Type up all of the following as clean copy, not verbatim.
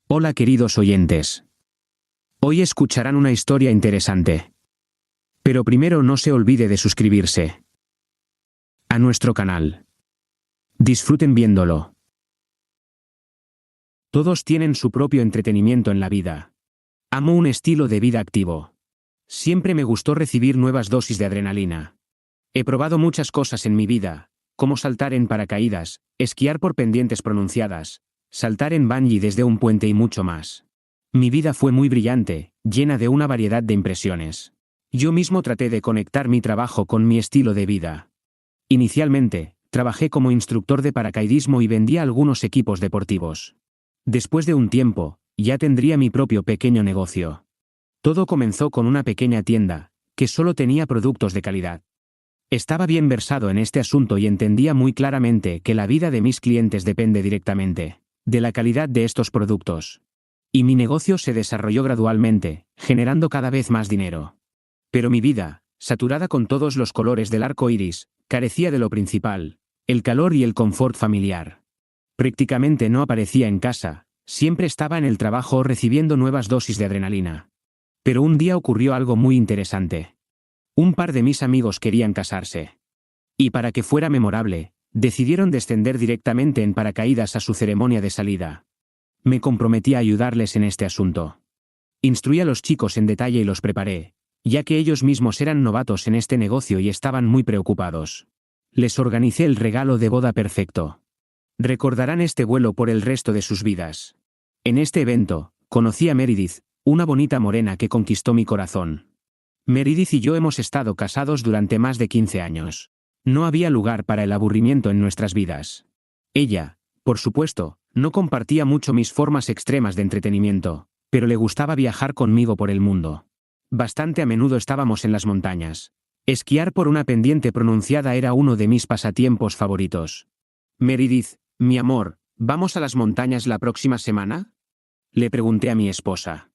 Hola queridos oyentes. Hoy escucharán una historia interesante. Pero primero no se olvide de suscribirse a nuestro canal. Disfruten viéndolo. Todos tienen su propio entretenimiento en la vida. Amo un estilo de vida activo. Siempre me gustó recibir nuevas dosis de adrenalina. He probado muchas cosas en mi vida, como saltar en paracaídas, esquiar por pendientes pronunciadas, saltar en bungee desde un puente y mucho más. Mi vida fue muy brillante, llena de una variedad de impresiones. Yo mismo traté de conectar mi trabajo con mi estilo de vida. Inicialmente, trabajé como instructor de paracaidismo y vendía algunos equipos deportivos. Después de un tiempo, ya tendría mi propio pequeño negocio. Todo comenzó con una pequeña tienda, que solo tenía productos de calidad. Estaba bien versado en este asunto y entendía muy claramente que la vida de mis clientes depende directamente de la calidad de estos productos. Y mi negocio se desarrolló gradualmente, generando cada vez más dinero. Pero mi vida, saturada con todos los colores del arco iris, carecía de lo principal, el calor y el confort familiar. Prácticamente no aparecía en casa, siempre estaba en el trabajo recibiendo nuevas dosis de adrenalina. Pero un día ocurrió algo muy interesante. Un par de mis amigos querían casarse. Y para que fuera memorable, decidieron descender directamente en paracaídas a su ceremonia de salida. Me comprometí a ayudarles en este asunto. Instruí a los chicos en detalle y los preparé, ya que ellos mismos eran novatos en este negocio y estaban muy preocupados. Les organicé el regalo de boda perfecto. Recordarán este vuelo por el resto de sus vidas. En este evento, conocí a Meredith, una bonita morena que conquistó mi corazón. Meredith y yo hemos estado casados durante más de 15 años. No había lugar para el aburrimiento en nuestras vidas. Ella, por supuesto, no compartía mucho mis formas extremas de entretenimiento, pero le gustaba viajar conmigo por el mundo. Bastante a menudo estábamos en las montañas. Esquiar por una pendiente pronunciada era uno de mis pasatiempos favoritos. Meredith, mi amor, ¿vamos a las montañas la próxima semana? Le pregunté a mi esposa.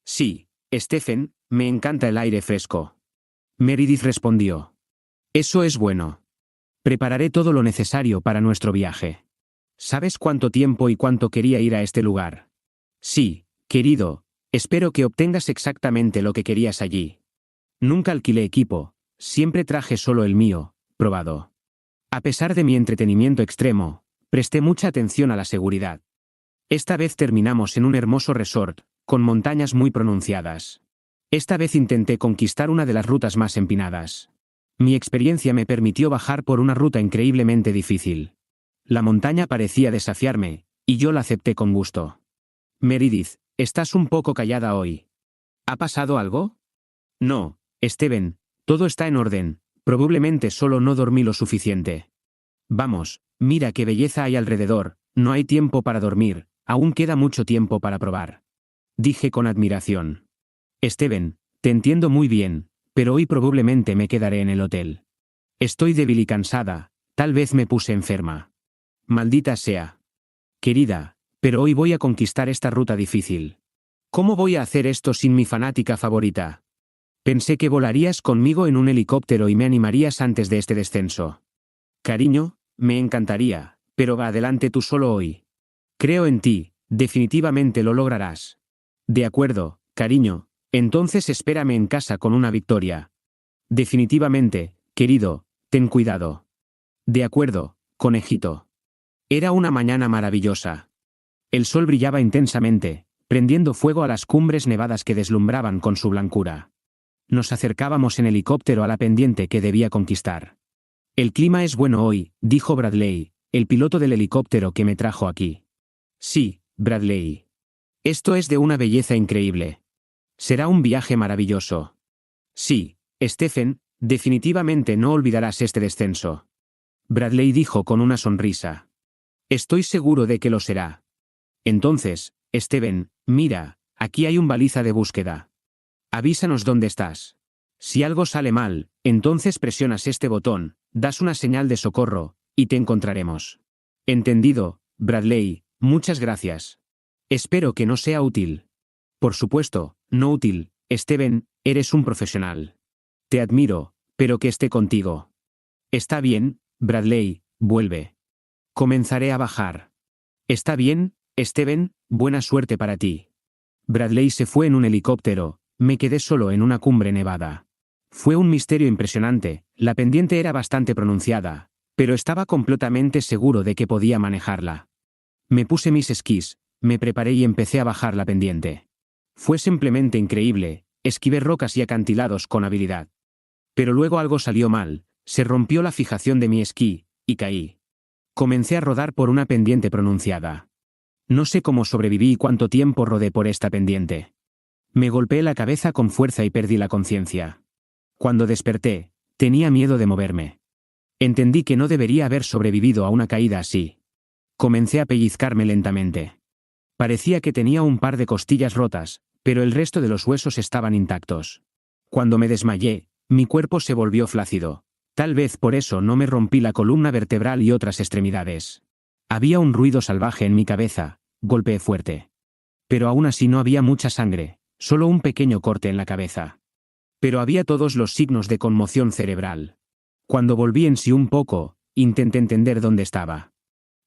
Sí, Stephen, me encanta el aire fresco. Meredith respondió. Eso es bueno. Prepararé todo lo necesario para nuestro viaje. ¿Sabes cuánto tiempo y cuánto quería ir a este lugar? Sí, querido, espero que obtengas exactamente lo que querías allí. Nunca alquilé equipo, siempre traje solo el mío, probado. A pesar de mi entretenimiento extremo, presté mucha atención a la seguridad. Esta vez terminamos en un hermoso resort, con montañas muy pronunciadas. Esta vez intenté conquistar una de las rutas más empinadas. Mi experiencia me permitió bajar por una ruta increíblemente difícil. La montaña parecía desafiarme, y yo la acepté con gusto. Meredith, estás un poco callada hoy. ¿Ha pasado algo? No, Stephen, todo está en orden, probablemente solo no dormí lo suficiente. Vamos, mira qué belleza hay alrededor, no hay tiempo para dormir, aún queda mucho tiempo para probar. Dije con admiración. Stephen, te entiendo muy bien, pero hoy probablemente me quedaré en el hotel. Estoy débil y cansada, tal vez me puse enferma. Maldita sea. Querida, pero hoy voy a conquistar esta ruta difícil. ¿Cómo voy a hacer esto sin mi fanática favorita? Pensé que volarías conmigo en un helicóptero y me animarías antes de este descenso. Cariño, me encantaría, pero va adelante tú solo hoy. Creo en ti, definitivamente lo lograrás. De acuerdo, cariño, entonces espérame en casa con una victoria. Definitivamente, querido, ten cuidado. De acuerdo, conejito. Era una mañana maravillosa. El sol brillaba intensamente, prendiendo fuego a las cumbres nevadas que deslumbraban con su blancura. Nos acercábamos en helicóptero a la pendiente que debía conquistar. El clima es bueno hoy, dijo Bradley, el piloto del helicóptero que me trajo aquí. Sí, Bradley. Esto es de una belleza increíble. Será un viaje maravilloso. Sí, Stephen, definitivamente no olvidarás este descenso. Bradley dijo con una sonrisa. Estoy seguro de que lo será. Entonces, Stephen, mira, aquí hay un baliza de búsqueda. Avísanos dónde estás. Si algo sale mal, entonces presionas este botón, das una señal de socorro, y te encontraremos. Entendido, Bradley, muchas gracias. Espero que no sea útil. Por supuesto, no útil, Stephen, eres un profesional. Te admiro, pero que esté contigo. Está bien, Bradley, vuelve. Comenzaré a bajar. Está bien, Steven, buena suerte para ti. Bradley se fue en un helicóptero, me quedé solo en una cumbre nevada. Fue un misterio impresionante, la pendiente era bastante pronunciada, pero estaba completamente seguro de que podía manejarla. Me puse mis esquís, me preparé y empecé a bajar la pendiente. Fue simplemente increíble, esquivé rocas y acantilados con habilidad. Pero luego algo salió mal, se rompió la fijación de mi esquí, y caí. Comencé a rodar por una pendiente pronunciada. No sé cómo sobreviví y cuánto tiempo rodé por esta pendiente. Me golpeé la cabeza con fuerza y perdí la conciencia. Cuando desperté, tenía miedo de moverme. Entendí que no debería haber sobrevivido a una caída así. Comencé a pellizcarme lentamente. Parecía que tenía un par de costillas rotas, pero el resto de los huesos estaban intactos. Cuando me desmayé, mi cuerpo se volvió flácido. Tal vez por eso no me rompí la columna vertebral y otras extremidades. Había un ruido salvaje en mi cabeza, golpeé fuerte. Pero aún así no había mucha sangre, solo un pequeño corte en la cabeza. Pero había todos los signos de conmoción cerebral. Cuando volví en sí un poco, intenté entender dónde estaba.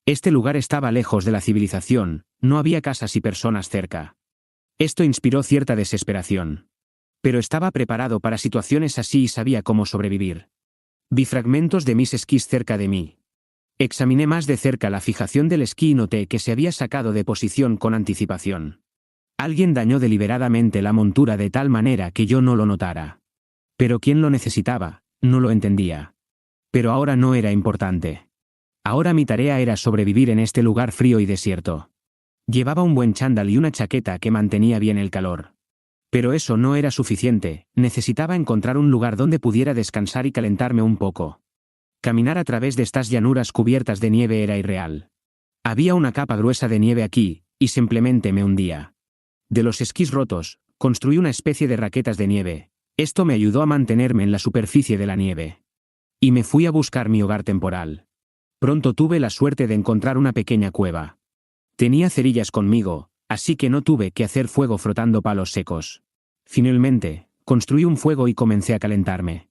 Este lugar estaba lejos de la civilización, no había casas y personas cerca. Esto inspiró cierta desesperación. Pero estaba preparado para situaciones así y sabía cómo sobrevivir. Vi fragmentos de mis esquís cerca de mí. Examiné más de cerca la fijación del esquí y noté que se había sacado de posición con anticipación. Alguien dañó deliberadamente la montura de tal manera que yo no lo notara. Pero ¿quién lo necesitaba? No lo entendía. Pero ahora no era importante. Ahora mi tarea era sobrevivir en este lugar frío y desierto. Llevaba un buen chándal y una chaqueta que mantenía bien el calor. Pero eso no era suficiente, necesitaba encontrar un lugar donde pudiera descansar y calentarme un poco. Caminar a través de estas llanuras cubiertas de nieve era irreal. Había una capa gruesa de nieve aquí, y simplemente me hundía. De los esquís rotos, construí una especie de raquetas de nieve. Esto me ayudó a mantenerme en la superficie de la nieve. Y me fui a buscar mi hogar temporal. Pronto tuve la suerte de encontrar una pequeña cueva. Tenía cerillas conmigo, así que no tuve que hacer fuego frotando palos secos. Finalmente, construí un fuego y comencé a calentarme.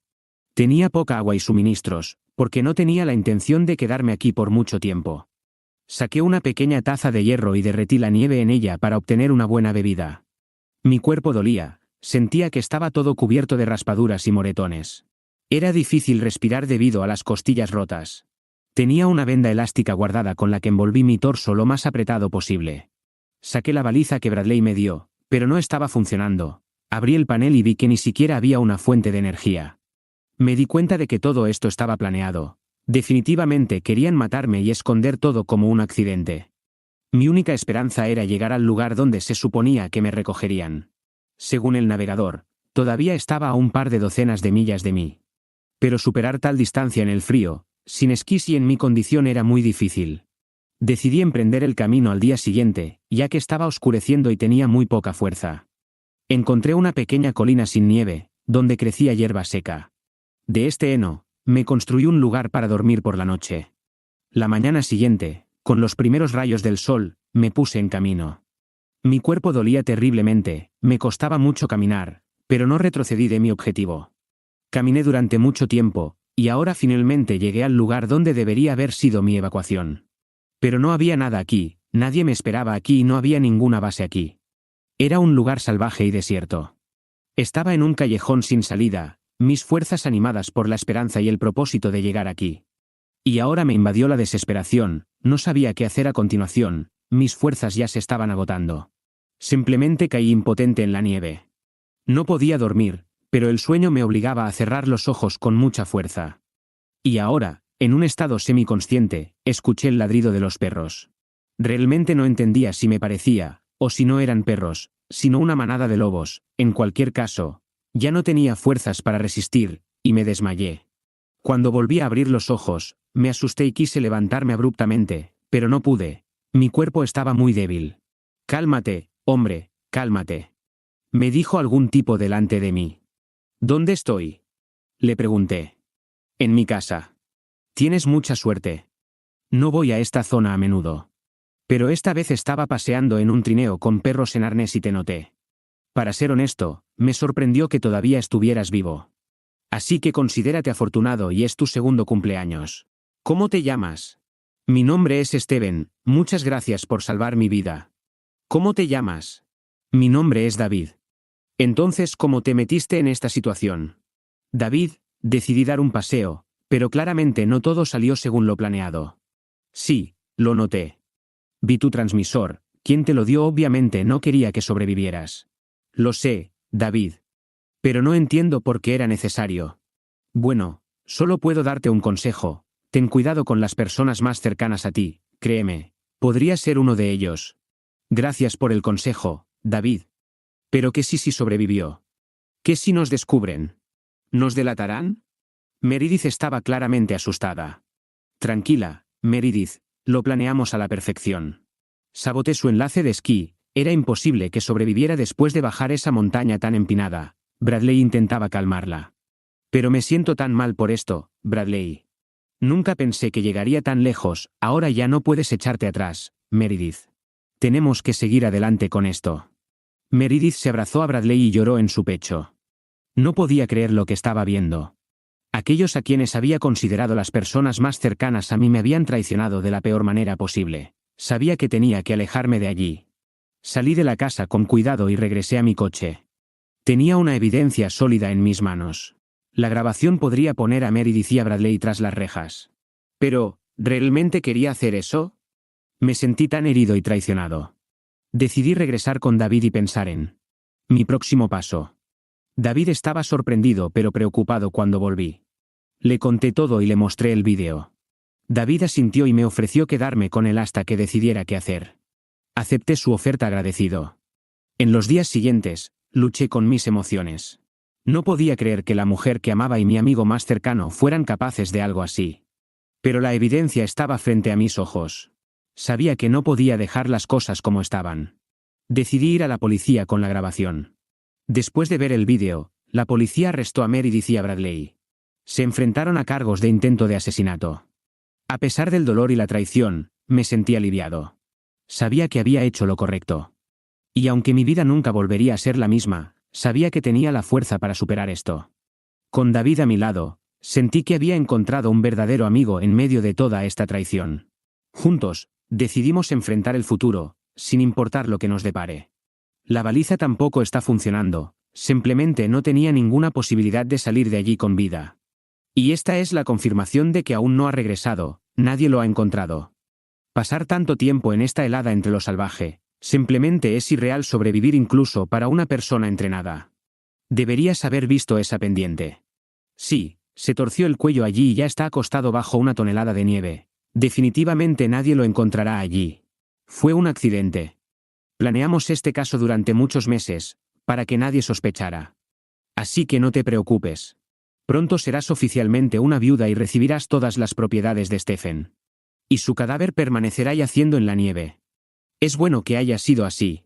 Tenía poca agua y suministros, porque no tenía la intención de quedarme aquí por mucho tiempo. Saqué una pequeña taza de hierro y derretí la nieve en ella para obtener una buena bebida. Mi cuerpo dolía, sentía que estaba todo cubierto de raspaduras y moretones. Era difícil respirar debido a las costillas rotas. Tenía una venda elástica guardada con la que envolví mi torso lo más apretado posible. Saqué la baliza que Bradley me dio, pero no estaba funcionando. Abrí el panel y vi que ni siquiera había una fuente de energía. Me di cuenta de que todo esto estaba planeado. Definitivamente querían matarme y esconder todo como un accidente. Mi única esperanza era llegar al lugar donde se suponía que me recogerían. Según el navegador, todavía estaba a un par de docenas de millas de mí. Pero superar tal distancia en el frío, sin esquís y en mi condición era muy difícil. Decidí emprender el camino al día siguiente, ya que estaba oscureciendo y tenía muy poca fuerza. Encontré una pequeña colina sin nieve, donde crecía hierba seca. De este heno, me construí un lugar para dormir por la noche. La mañana siguiente, con los primeros rayos del sol, me puse en camino. Mi cuerpo dolía terriblemente, me costaba mucho caminar, pero no retrocedí de mi objetivo. Caminé durante mucho tiempo, y ahora finalmente llegué al lugar donde debería haber sido mi evacuación. Pero no había nada aquí, nadie me esperaba aquí y no había ninguna base aquí. Era un lugar salvaje y desierto. Estaba en un callejón sin salida, mis fuerzas animadas por la esperanza y el propósito de llegar aquí. Y ahora me invadió la desesperación, no sabía qué hacer a continuación, mis fuerzas ya se estaban agotando. Simplemente caí impotente en la nieve. No podía dormir, pero el sueño me obligaba a cerrar los ojos con mucha fuerza. Y ahora, en un estado semiconsciente, escuché el ladrido de los perros. Realmente no entendía si me parecía, o si no eran perros, sino una manada de lobos. En cualquier caso, ya no tenía fuerzas para resistir, y me desmayé. Cuando volví a abrir los ojos, me asusté y quise levantarme abruptamente, pero no pude. Mi cuerpo estaba muy débil. «Cálmate, hombre, cálmate», me dijo algún tipo delante de mí. «¿Dónde estoy?», le pregunté. «En mi casa». «Tienes mucha suerte. No voy a esta zona a menudo. Pero esta vez estaba paseando en un trineo con perros en arnés y te noté. Para ser honesto, me sorprendió que todavía estuvieras vivo. Así que considérate afortunado y es tu segundo cumpleaños. ¿Cómo te llamas?». Mi nombre es Steven, muchas gracias por salvar mi vida. ¿Cómo te llamas? Mi nombre es David. Entonces, ¿cómo te metiste en esta situación? David, decidí dar un paseo, pero claramente no todo salió según lo planeado. Sí, lo noté. Vi tu transmisor, quien te lo dio obviamente no quería que sobrevivieras. Lo sé, David. Pero no entiendo por qué era necesario. Bueno, solo puedo darte un consejo. Ten cuidado con las personas más cercanas a ti, créeme. Podría ser uno de ellos. Gracias por el consejo, David. Pero ¿qué si sobrevivió? ¿Qué si nos descubren? ¿Nos delatarán? Meredith estaba claramente asustada. Tranquila, Meredith, lo planeamos a la perfección. Saboté su enlace de esquí, era imposible que sobreviviera después de bajar esa montaña tan empinada. Bradley intentaba calmarla. Pero me siento tan mal por esto, Bradley. Nunca pensé que llegaría tan lejos, ahora ya no puedes echarte atrás, Meredith. Tenemos que seguir adelante con esto. Meredith se abrazó a Bradley y lloró en su pecho. No podía creer lo que estaba viendo. Aquellos a quienes había considerado las personas más cercanas a mí me habían traicionado de la peor manera posible. Sabía que tenía que alejarme de allí. Salí de la casa con cuidado y regresé a mi coche. Tenía una evidencia sólida en mis manos. La grabación podría poner a Meredith y a Bradley tras las rejas. Pero, ¿realmente quería hacer eso? Me sentí tan herido y traicionado. Decidí regresar con David y pensar en mi próximo paso. David estaba sorprendido pero preocupado cuando volví. Le conté todo y le mostré el vídeo. David asintió y me ofreció quedarme con él hasta que decidiera qué hacer. Acepté su oferta agradecido. En los días siguientes, luché con mis emociones. No podía creer que la mujer que amaba y mi amigo más cercano fueran capaces de algo así. Pero la evidencia estaba frente a mis ojos. Sabía que no podía dejar las cosas como estaban. Decidí ir a la policía con la grabación. Después de ver el vídeo, la policía arrestó a Meredith y a Bradley. Se enfrentaron a cargos de intento de asesinato. A pesar del dolor y la traición, me sentí aliviado. Sabía que había hecho lo correcto. Y aunque mi vida nunca volvería a ser la misma, sabía que tenía la fuerza para superar esto. Con David a mi lado, sentí que había encontrado un verdadero amigo en medio de toda esta traición. Juntos, decidimos enfrentar el futuro, sin importar lo que nos depare. La baliza tampoco está funcionando, simplemente no tenía ninguna posibilidad de salir de allí con vida. Y esta es la confirmación de que aún no ha regresado, nadie lo ha encontrado. Pasar tanto tiempo en esta helada entre lo salvaje, simplemente es irreal sobrevivir incluso para una persona entrenada. Deberías haber visto esa pendiente. Sí, se torció el cuello allí y ya está acostado bajo una tonelada de nieve. Definitivamente nadie lo encontrará allí. Fue un accidente. Planeamos este caso durante muchos meses, para que nadie sospechara. Así que no te preocupes. Pronto serás oficialmente una viuda y recibirás todas las propiedades de Stephen. Y su cadáver permanecerá yaciendo en la nieve. Es bueno que haya sido así.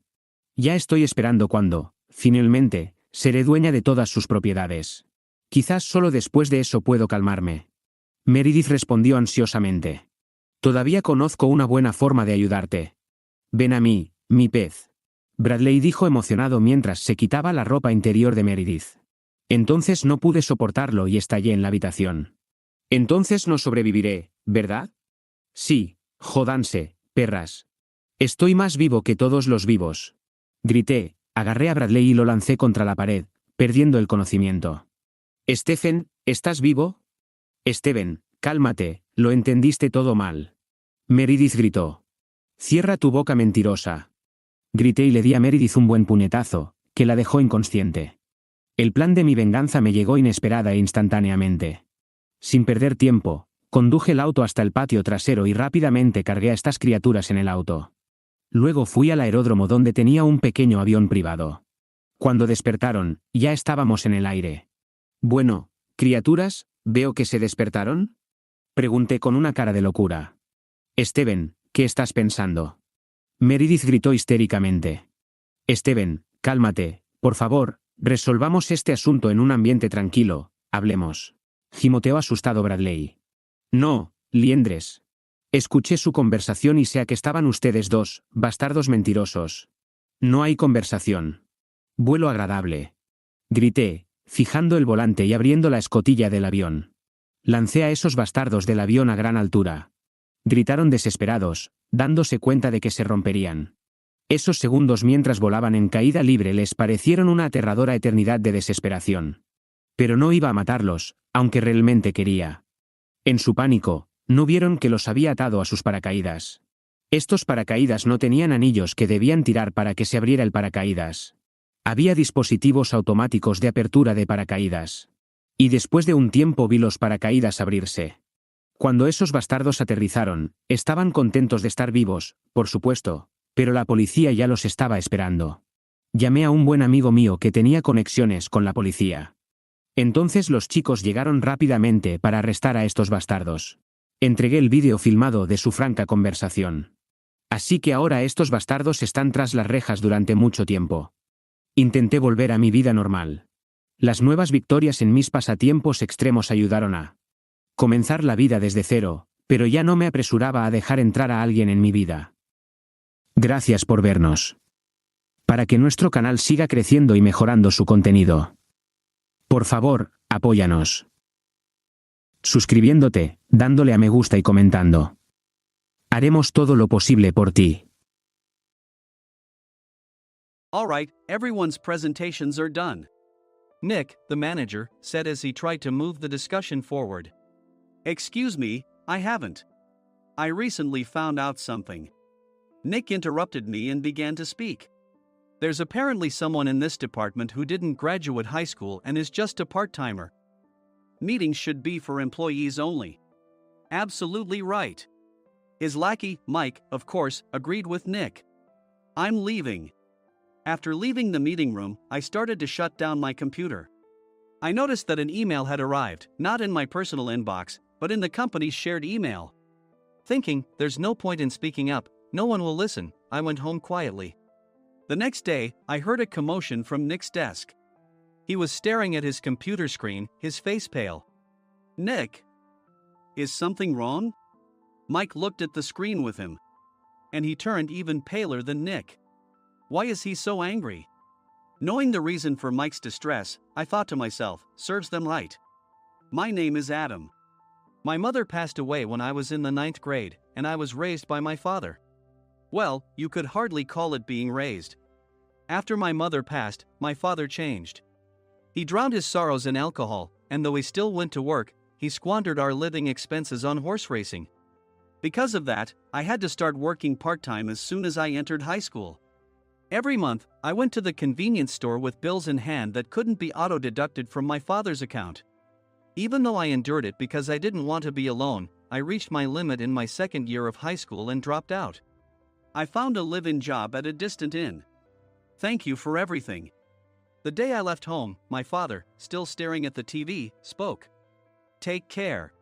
Ya estoy esperando cuando, finalmente, seré dueña de todas sus propiedades. Quizás solo después de eso puedo calmarme. Meredith respondió ansiosamente. Todavía conozco una buena forma de ayudarte. Ven a mí, mi pez. Bradley dijo emocionado mientras se quitaba la ropa interior de Meredith. Entonces no pude soportarlo y estallé en la habitación. Entonces no sobreviviré, ¿verdad? Sí, jódanse, perras. Estoy más vivo que todos los vivos. Grité, agarré a Bradley y lo lancé contra la pared, perdiendo el conocimiento. Stephen, ¿estás vivo? Steven, cálmate, lo entendiste todo mal. Meredith gritó. Cierra tu boca mentirosa. Grité y le di a Meredith un buen puñetazo, que la dejó inconsciente. El plan de mi venganza me llegó inesperada e instantáneamente. Sin perder tiempo, conduje el auto hasta el patio trasero y rápidamente cargué a estas criaturas en el auto. Luego fui al aeródromo donde tenía un pequeño avión privado. Cuando despertaron, ya estábamos en el aire. Bueno, criaturas, ¿veo que se despertaron? Pregunté con una cara de locura. Steven, ¿qué estás pensando? Meredith gritó histéricamente. Steven, cálmate, por favor, resolvamos este asunto en un ambiente tranquilo, hablemos. Gimoteó asustado Bradley. No, liendres. Escuché su conversación y sé a que estaban ustedes dos, bastardos mentirosos. No hay conversación. Vuelo agradable. Grité, fijando el volante y abriendo la escotilla del avión. Lancé a esos bastardos del avión a gran altura. Gritaron desesperados, dándose cuenta de que se romperían. Esos segundos mientras volaban en caída libre les parecieron una aterradora eternidad de desesperación. Pero no iba a matarlos, aunque realmente quería. En su pánico, no vieron que los había atado a sus paracaídas. Estos paracaídas no tenían anillos que debían tirar para que se abriera el paracaídas. Había dispositivos automáticos de apertura de paracaídas. Y después de un tiempo vi los paracaídas abrirse. Cuando esos bastardos aterrizaron, estaban contentos de estar vivos, por supuesto, pero la policía ya los estaba esperando. Llamé a un buen amigo mío que tenía conexiones con la policía. Entonces los chicos llegaron rápidamente para arrestar a estos bastardos. Entregué el vídeo filmado de su franca conversación. Así que ahora estos bastardos están tras las rejas durante mucho tiempo. Intenté volver a mi vida normal. Las nuevas victorias en mis pasatiempos extremos ayudaron a comenzar la vida desde cero, pero ya no me apresuraba a dejar entrar a alguien en mi vida. Gracias por vernos. Para que nuestro canal siga creciendo y mejorando su contenido. Por favor, apóyanos. Suscribiéndote, dándole a me gusta y comentando. Haremos todo lo posible por ti. All right, everyone's presentations are done. Nick, the manager, said as he tried to move the discussion forward. Excuse me, I haven't. I recently found out something. Nick interrupted me and began to speak. There's apparently someone in this department who didn't graduate high school and is just a part-timer. Meetings should be for employees only. Absolutely right. His lackey, Mike, of course, agreed with Nick. I'm leaving. After leaving the meeting room, I started to shut down my computer. I noticed that an email had arrived, not in my personal inbox, but in the company's shared email. Thinking, there's no point in speaking up, no one will listen, I went home quietly. The next day, I heard a commotion from Nick's desk. He was staring at his computer screen, his face pale. Nick? Is something wrong? Mike looked at the screen with him. And he turned even paler than Nick. Why is he so angry? Knowing the reason for Mike's distress, I thought to myself, serves them right. My name is Adam. My mother passed away when I was in the 9th grade, and I was raised by my father. Well, you could hardly call it being raised. After my mother passed, my father changed. He drowned his sorrows in alcohol, and though he still went to work, he squandered our living expenses on horse racing. Because of that, I had to start working part-time as soon as I entered high school. Every month, I went to the convenience store with bills in hand that couldn't be auto-deducted from my father's account. Even though I endured it because I didn't want to be alone, I reached my limit in my second year of high school and dropped out. I found a live-in job at a distant inn. Thank you for everything. The day I left home, my father, still staring at the TV, spoke. Take care.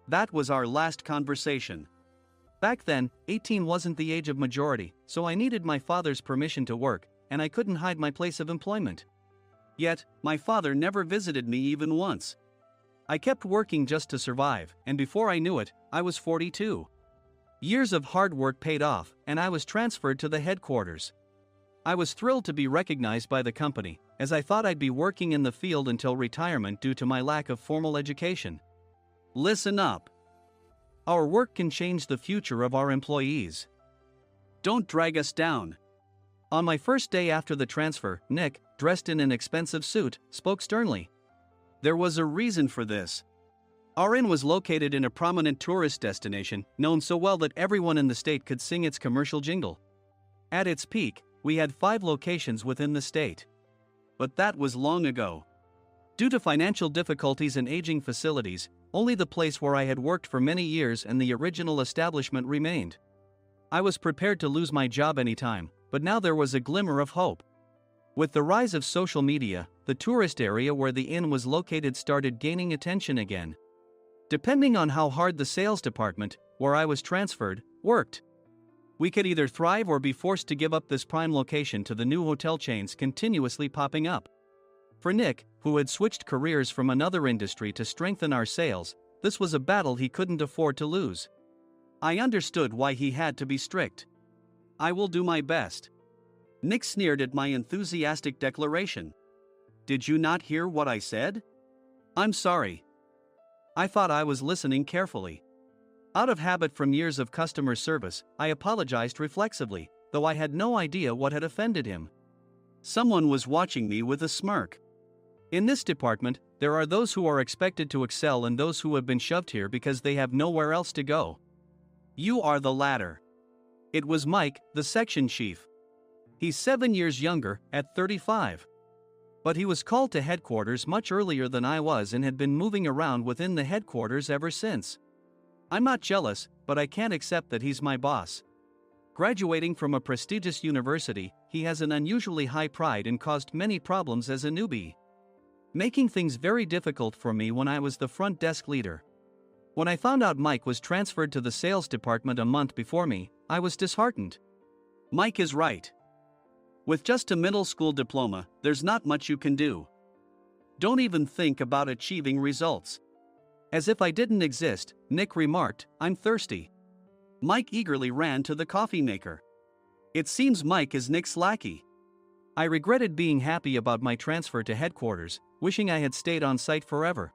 That was our last conversation. Back then, 18 wasn't the age of majority, so I needed my father's permission to work, and I couldn't hide my place of employment. Yet, my father never visited me even once. I kept working just to survive, and before I knew it, I was 42. Years of hard work paid off, and I was transferred to the headquarters. I was thrilled to be recognized by the company, as I thought I'd be working in the field until retirement due to my lack of formal education. Listen up. Our work can change the future of our employees. Don't drag us down. On my first day after the transfer, Nick, dressed in an expensive suit, spoke sternly. There was a reason for this. Our inn was located in a prominent tourist destination, known so well that everyone in the state could sing its commercial jingle. At its peak, we had 5 locations within the state. But that was long ago. Due to financial difficulties and aging facilities, only the place where I had worked for many years and the original establishment remained. I was prepared to lose my job anytime, but now there was a glimmer of hope. With the rise of social media, the tourist area where the inn was located started gaining attention again. Depending on how hard the sales department, where I was transferred, worked. We could either thrive or be forced to give up this prime location to the new hotel chains continuously popping up. For Nick, who had switched careers from another industry to strengthen our sales, this was a battle he couldn't afford to lose. I understood why he had to be strict. I will do my best. Nick sneered at my enthusiastic declaration. Did you not hear what I said? I'm sorry. I thought I was listening carefully. Out of habit from years of customer service, I apologized reflexively, though I had no idea what had offended him. Someone was watching me with a smirk. In this department, there are those who are expected to excel and those who have been shoved here because they have nowhere else to go. You are the latter. It was Mike, the section chief. He's 7 years younger, at 35. But he was called to headquarters much earlier than I was and had been moving around within the headquarters ever since. I'm not jealous, but I can't accept that he's my boss. Graduating from a prestigious university, he has an unusually high pride and caused many problems as a newbie, making things very difficult for me when I was the front desk leader. When I found out Mike was transferred to the sales department a month before me, I was disheartened. Mike is right. With just a middle school diploma, there's not much you can do. Don't even think about achieving results. As if I didn't exist, Nick remarked, "I'm thirsty." Mike eagerly ran to the coffee maker. It seems Mike is Nick's lackey. I regretted being happy about my transfer to headquarters, wishing I had stayed on site forever.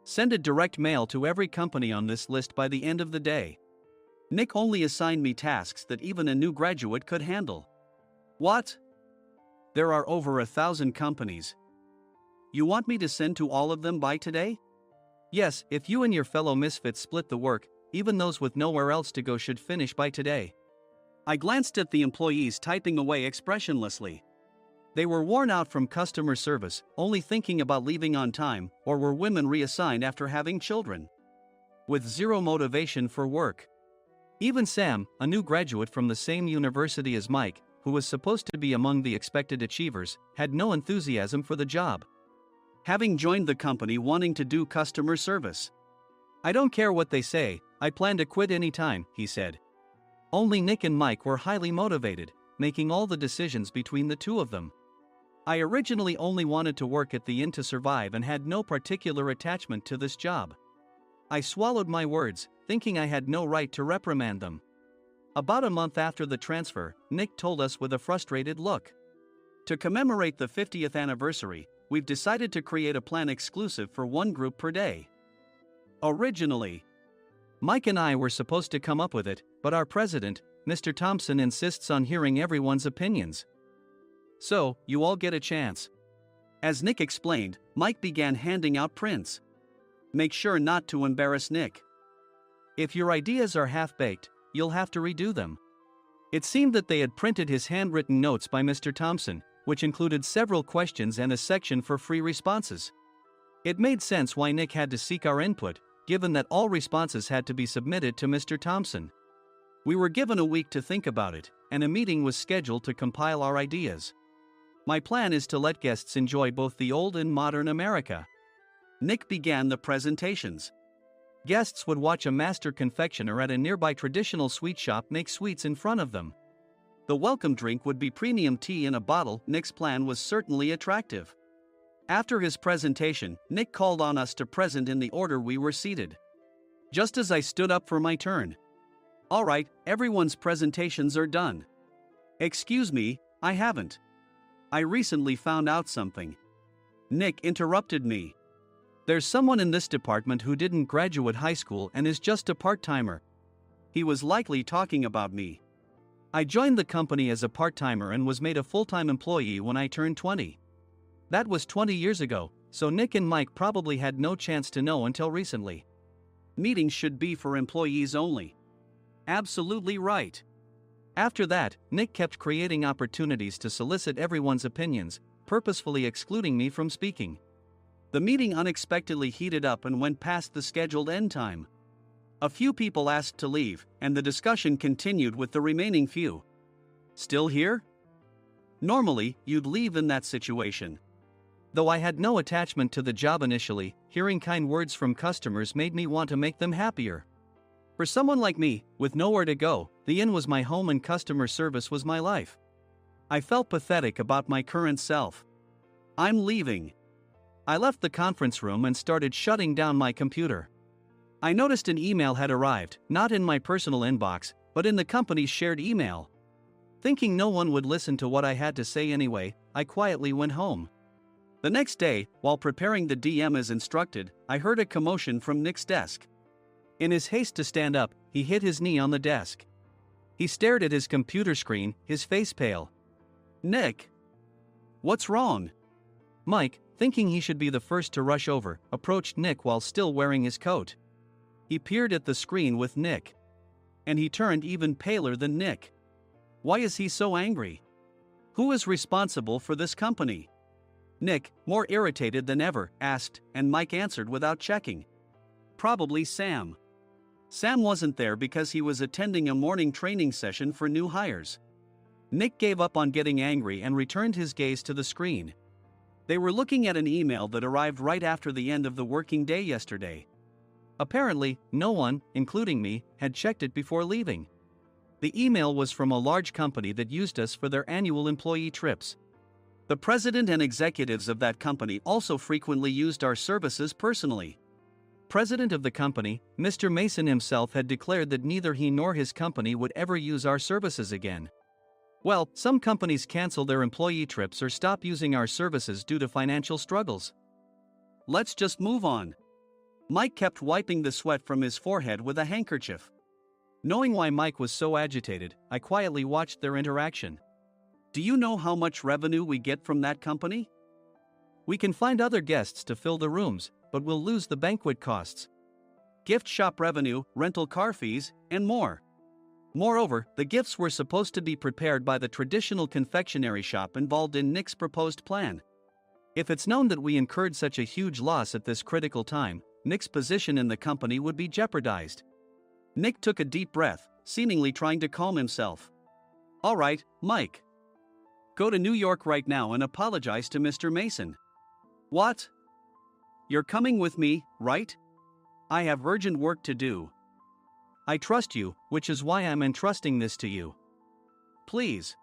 Send a direct mail to every company on this list by the end of the day. Nick only assigned me tasks that even a new graduate could handle. What? There are over 1,000 companies. You want me to send to all of them by today? Yes, if you and your fellow misfits split the work, even those with nowhere else to go should finish by today. I glanced at the employees typing away expressionlessly. They were worn out from customer service, only thinking about leaving on time, or were women reassigned after having children, with zero motivation for work. Even Sam, a new graduate from the same university as Mike, who was supposed to be among the expected achievers, had no enthusiasm for the job, having joined the company wanting to do customer service. "I don't care what they say, I plan to quit any time," he said. Only Nick and Mike were highly motivated, making all the decisions between the two of them. I originally only wanted to work at the inn to survive and had no particular attachment to this job. I swallowed my words, thinking I had no right to reprimand them. About a month after the transfer, Nick told us with a frustrated look, "To commemorate the 50th anniversary, we've decided to create a plan exclusive for one group per day." Originally, Mike and I were supposed to come up with it, but our president, Mr. Thompson, insists on hearing everyone's opinions. "So, you all get a chance." As Nick explained, Mike began handing out prints. "Make sure not to embarrass Nick. If your ideas are half-baked, you'll have to redo them." It seemed that they had printed his handwritten notes by Mr. Thompson, which included several questions and a section for free responses. It made sense why Nick had to seek our input, given that all responses had to be submitted to Mr. Thompson. We were given a week to think about it, and a meeting was scheduled to compile our ideas. My plan is to let guests enjoy both the old and modern America. Nick began the presentations. Guests would watch a master confectioner at a nearby traditional sweet shop make sweets in front of them. The welcome drink would be premium tea in a bottle. Nick's plan was certainly attractive. After his presentation, Nick called on us to present in the order we were seated. Just as I stood up for my turn. "All right, everyone's presentations are done." "Excuse me, I haven't. I recently found out something." Nick interrupted me. "There's someone in this department who didn't graduate high school and is just a part-timer." He was likely talking about me. I joined the company as a part-timer and was made a full-time employee when I turned 20. That was 20 years ago, so Nick and Mike probably had no chance to know until recently. Meetings should be for employees only. Absolutely right. After that, Nick kept creating opportunities to solicit everyone's opinions, purposefully excluding me from speaking. The meeting unexpectedly heated up and went past the scheduled end time. A few people asked to leave, and the discussion continued with the remaining few. "Still here?" Normally, you'd leave in that situation. Though I had no attachment to the job initially, hearing kind words from customers made me want to make them happier. For someone like me, with nowhere to go, the inn was my home and customer service was my life. I felt pathetic about my current self. "I'm leaving." I left the conference room and started shutting down my computer. I noticed an email had arrived, not in my personal inbox, but in the company's shared email. Thinking no one would listen to what I had to say anyway, I quietly went home. The next day, while preparing the DM as instructed, I heard a commotion from Nick's desk. In his haste to stand up, he hit his knee on the desk. He stared at his computer screen, his face pale. "Nick! What's wrong?" Mike, thinking he should be the first to rush over, approached Nick while still wearing his coat. He peered at the screen with Nick. And he turned even paler than Nick. Why is he so angry? Who is responsible for this company? Nick, more irritated than ever, asked, and Mike answered without checking. Probably Sam. Sam wasn't there because he was attending a morning training session for new hires. Nick gave up on getting angry and returned his gaze to the screen. They were looking at an email that arrived right after the end of the working day yesterday. Apparently, no one, including me, had checked it before leaving. The email was from a large company that used us for their annual employee trips. The president and executives of that company also frequently used our services personally. President of the company, Mr. Mason himself, had declared that neither he nor his company would ever use our services again. Well, some companies cancel their employee trips or stop using our services due to financial struggles. Let's just move on. Mike kept wiping the sweat from his forehead with a handkerchief. Knowing why Mike was so agitated, I quietly watched their interaction. Do you know how much revenue we get from that company? We can find other guests to fill the rooms, but we'll lose the banquet costs, gift shop revenue, rental car fees, and more. Moreover, the gifts were supposed to be prepared by the traditional confectionery shop involved in Nick's proposed plan. If it's known that we incurred such a huge loss at this critical time, Nick's position in the company would be jeopardized. Nick took a deep breath, seemingly trying to calm himself. All right, Mike. Go to New York right now and apologize to Mr. Mason. What? You're coming with me, right? I have urgent work to do. I trust you, which is why I'm entrusting this to you. Please.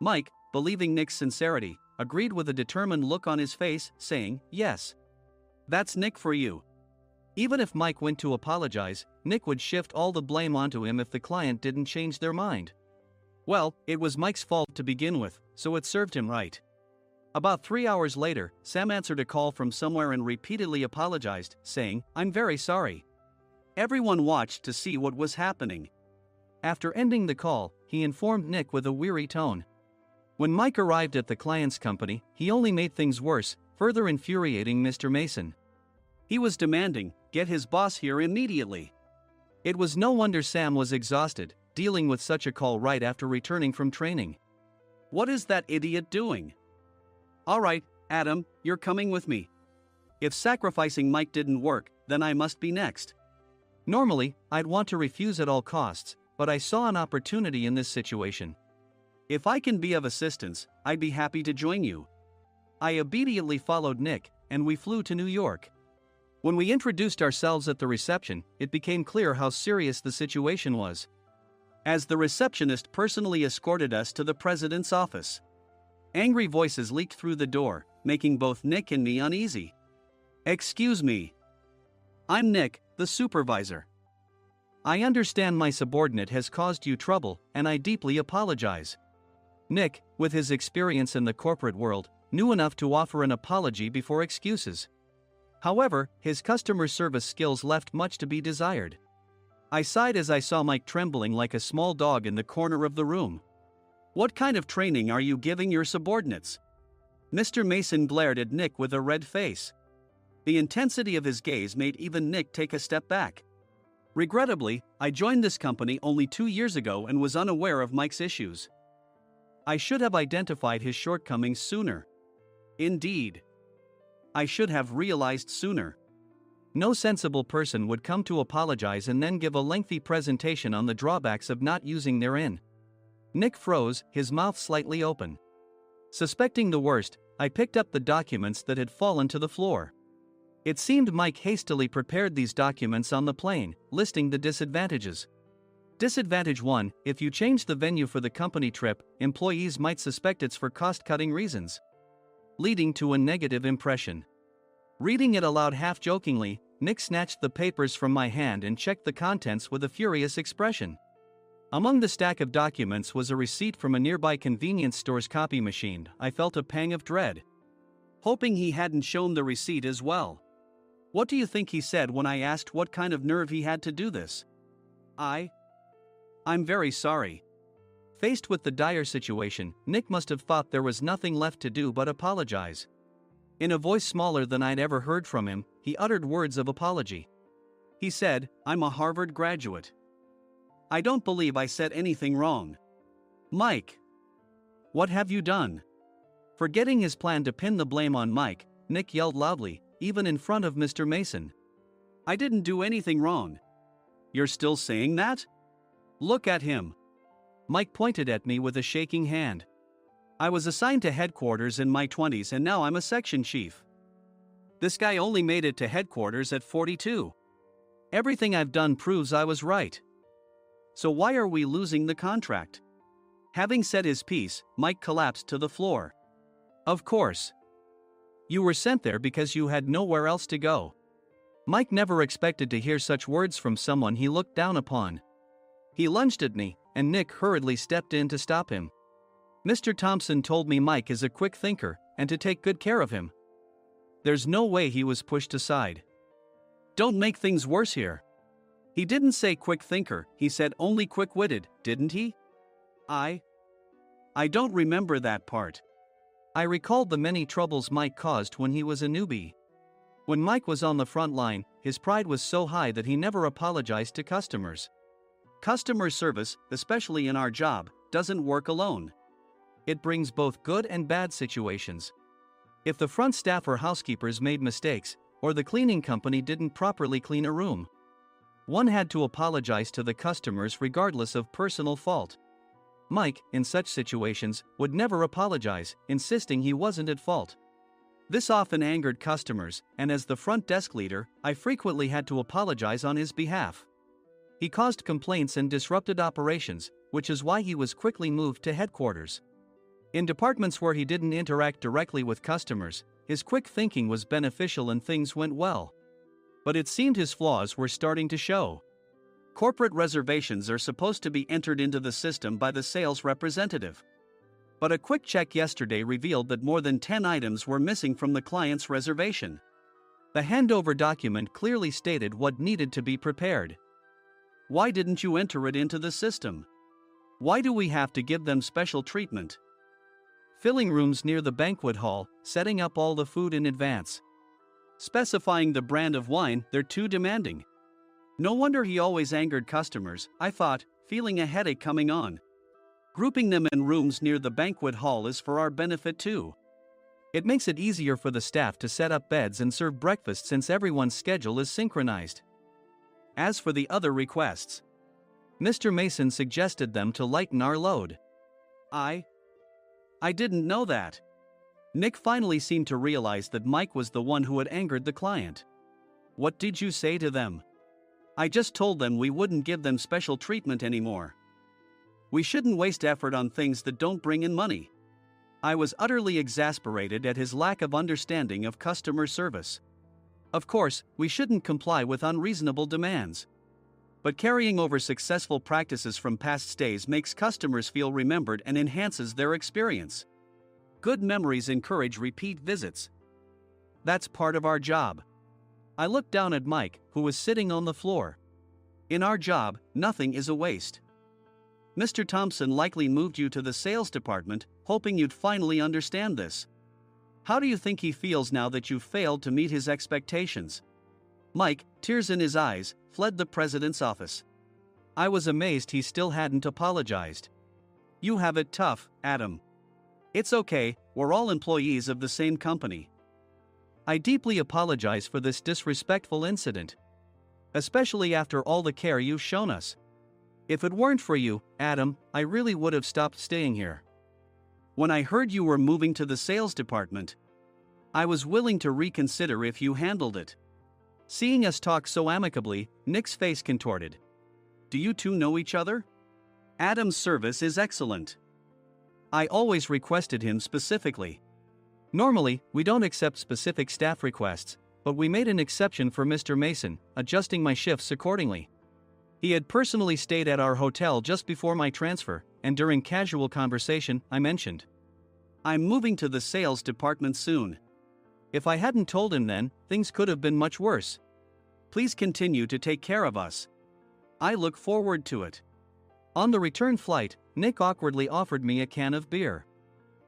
Mike, believing Nick's sincerity, agreed with a determined look on his face, saying, yes. That's Nick for you. Even if Mike went to apologize, Nick would shift all the blame onto him if the client didn't change their mind. Well, it was Mike's fault to begin with, so it served him right. About 3 hours later, Sam answered a call from somewhere and repeatedly apologized, saying, I'm very sorry. Everyone watched to see what was happening. After ending the call, he informed Nick with a weary tone. When Mike arrived at the client's company, he only made things worse, further infuriating Mr. Mason. He was demanding, get his boss here immediately. It was no wonder Sam was exhausted, dealing with such a call right after returning from training. What is that idiot doing? All right, Adam, you're coming with me. If sacrificing Mike didn't work, then I must be next. Normally, I'd want to refuse at all costs, but I saw an opportunity in this situation. If I can be of assistance, I'd be happy to join you. I immediately followed Nick, and we flew to New York. When we introduced ourselves at the reception, it became clear how serious the situation was, as the receptionist personally escorted us to the president's office. Angry voices leaked through the door, making both Nick and me uneasy. Excuse me. I'm Nick, the supervisor. I understand my subordinate has caused you trouble, and I deeply apologize. Nick, with his experience in the corporate world, knew enough to offer an apology before excuses. However, his customer service skills left much to be desired. I sighed as I saw Mike trembling like a small dog in the corner of the room. What kind of training are you giving your subordinates? Mr. Mason glared at Nick with a red face. The intensity of his gaze made even Nick take a step back. Regrettably, I joined this company only 2 years ago and was unaware of Mike's issues. I should have identified his shortcomings sooner. Indeed. I should have realized sooner. No sensible person would come to apologize and then give a lengthy presentation on the drawbacks of not using their in. Nick froze, his mouth slightly open. Suspecting the worst, I picked up the documents that had fallen to the floor. It seemed Mike hastily prepared these documents on the plane, listing the disadvantages. Disadvantage 1, if you change the venue for the company trip, employees might suspect it's for cost-cutting reasons, leading to a negative impression. Reading it aloud half-jokingly, Nick snatched the papers from my hand and checked the contents with a furious expression. Among the stack of documents was a receipt from a nearby convenience store's copy machine. I felt a pang of dread, hoping he hadn't shown the receipt as well. What do you think he said when I asked what kind of nerve he had to do this? I'm very sorry. Faced with the dire situation, Nick must have thought there was nothing left to do but apologize. In a voice smaller than I'd ever heard from him, he uttered words of apology. He said, "I'm a Harvard graduate. I don't believe I said anything wrong." Mike! What have you done? Forgetting his plan to pin the blame on Mike, Nick yelled loudly, even in front of Mr. Mason. "I didn't do anything wrong." "You're still saying that? Look at him." Mike pointed at me with a shaking hand. "I was assigned to headquarters in my 20s and now I'm a section chief. This guy only made it to headquarters at 42. Everything I've done proves I was right. So why are we losing the contract?" Having said his piece, Mike collapsed to the floor. "Of course. You were sent there because you had nowhere else to go." Mike never expected to hear such words from someone he looked down upon. He lunged at me, and Nick hurriedly stepped in to stop him. "Mr. Thompson told me Mike is a quick thinker, and to take good care of him." There's no way he was pushed aside. "Don't make things worse here. He didn't say quick thinker, he said only quick-witted, didn't he?" I don't remember that part. I recalled the many troubles Mike caused when he was a newbie. When Mike was on the front line, his pride was so high that he never apologized to customers. Customer service, especially in our job, doesn't work alone. It brings both good and bad situations. If the front staff or housekeepers made mistakes, or the cleaning company didn't properly clean a room, one had to apologize to the customers regardless of personal fault. Mike, in such situations, would never apologize, insisting he wasn't at fault. This often angered customers, and as the front desk leader, I frequently had to apologize on his behalf. He caused complaints and disrupted operations, which is why he was quickly moved to headquarters. In departments where he didn't interact directly with customers, his quick thinking was beneficial and things went well. But it seemed his flaws were starting to show. Corporate reservations are supposed to be entered into the system by the sales representative. But a quick check yesterday revealed that more than 10 items were missing from the client's reservation. The handover document clearly stated what needed to be prepared. Why didn't you enter it into the system? Why do we have to give them special treatment? Filling rooms near the banquet hall, setting up all the food in advance. Specifying the brand of wine, they're too demanding. No wonder he always angered customers, I thought, feeling a headache coming on. Grouping them in rooms near the banquet hall is for our benefit too. It makes it easier for the staff to set up beds and serve breakfast since everyone's schedule is synchronized. As for the other requests, Mr. Mason suggested them to lighten our load. I didn't know that. Nick finally seemed to realize that Mike was the one who had angered the client. What did you say to them? I just told them we wouldn't give them special treatment anymore. We shouldn't waste effort on things that don't bring in money. I was utterly exasperated at his lack of understanding of customer service. Of course, we shouldn't comply with unreasonable demands. But carrying over successful practices from past stays makes customers feel remembered and enhances their experience. Good memories encourage repeat visits. That's part of our job. I looked down at Mike, who was sitting on the floor. In our job, nothing is a waste. Mr. Thompson likely moved you to the sales department, hoping you'd finally understand this. How do you think he feels now that you've failed to meet his expectations? Mike, tears in his eyes, fled the president's office. I was amazed he still hadn't apologized. You have it tough, Adam. It's okay, we're all employees of the same company. I deeply apologize for this disrespectful incident. Especially after all the care you've shown us. If it weren't for you, Adam, I really would have stopped staying here. When I heard you were moving to the sales department, I was willing to reconsider if you handled it. Seeing us talk so amicably, Nick's face contorted. Do you two know each other? Adam's service is excellent. I always requested him specifically. Normally, we don't accept specific staff requests, but we made an exception for Mr. Mason, adjusting my shifts accordingly. He had personally stayed at our hotel just before my transfer, and during casual conversation, I mentioned, I'm moving to the sales department soon. If I hadn't told him then, things could have been much worse. Please continue to take care of us. I look forward to it. On the return flight, Nick awkwardly offered me a can of beer.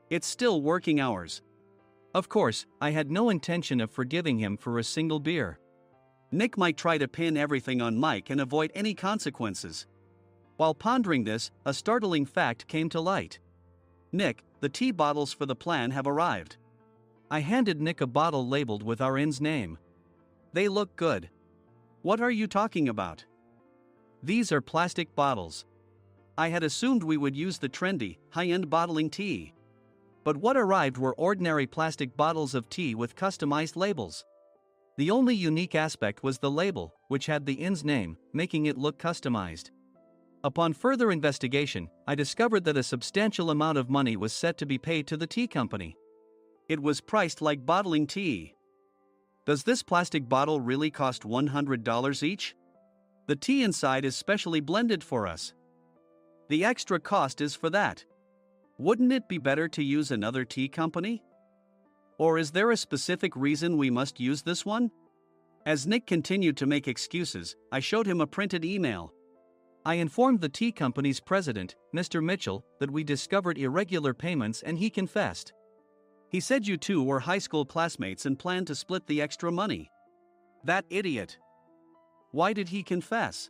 It's still working hours. Of course, I had no intention of forgiving him for a single beer. Nick might try to pin everything on Mike and avoid any consequences. While pondering this, a startling fact came to light. Nick, the tea bottles for the plan have arrived. I handed Nick a bottle labeled with our inn's name. They look good. What are you talking about? These are plastic bottles. I had assumed we would use the trendy, high-end bottling tea. But what arrived were ordinary plastic bottles of tea with customized labels. The only unique aspect was the label, which had the inn's name, making it look customized. Upon further investigation, I discovered that a substantial amount of money was set to be paid to the tea company. It was priced like bottling tea. Does this plastic bottle really cost $100 each? The tea inside is specially blended for us. The extra cost is for that. Wouldn't it be better to use another tea company? Or is there a specific reason we must use this one? As Nick continued to make excuses, I showed him a printed email. I informed the tea company's president, Mr. Mitchell, that we discovered irregular payments and he confessed. He said you two were high school classmates and planned to split the extra money. That idiot. Why did he confess?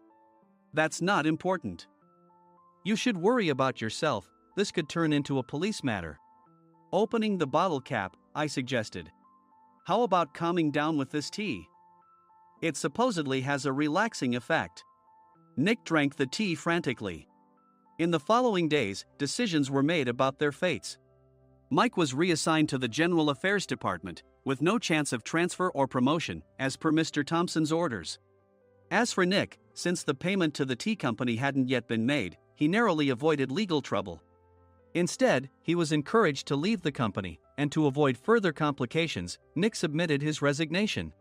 That's not important. You should worry about yourself, this could turn into a police matter. Opening the bottle cap, I suggested. How about calming down with this tea? It supposedly has a relaxing effect. Nick drank the tea frantically. In the following days, decisions were made about their fates. Mike was reassigned to the General Affairs Department, with no chance of transfer or promotion, as per Mr. Thompson's orders. As for Nick, since the payment to the tea company hadn't yet been made, he narrowly avoided legal trouble. Instead, he was encouraged to leave the company, and to avoid further complications, Nick submitted his resignation.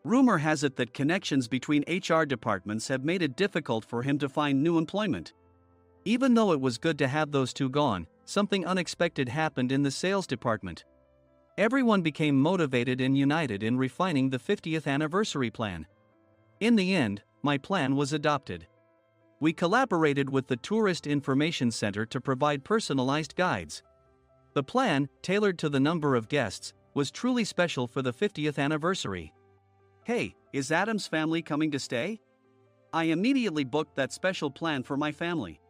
Rumor has it that connections between HR departments have made it difficult for him to find new employment. Even though it was good to have those two gone, something unexpected happened in the sales department. Everyone became motivated and united in refining the 50th anniversary plan. In the end, my plan was adopted. We collaborated with the Tourist Information Center to provide personalized guides. The plan, tailored to the number of guests, was truly special for the 50th anniversary. Hey, is Adam's family coming to stay? I immediately booked that special plan for my family.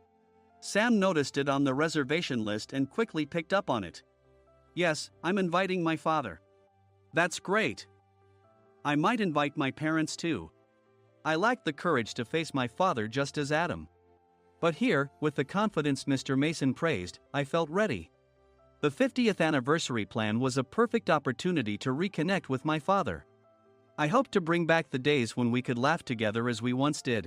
Sam noticed it on the reservation list and quickly picked up on it. Yes, I'm inviting my father. That's great. I might invite my parents too. I lacked the courage to face my father just as Adam. But here, with the confidence Mr. Mason praised, I felt ready. The 50th anniversary plan was a perfect opportunity to reconnect with my father. I hoped to bring back the days when we could laugh together as we once did.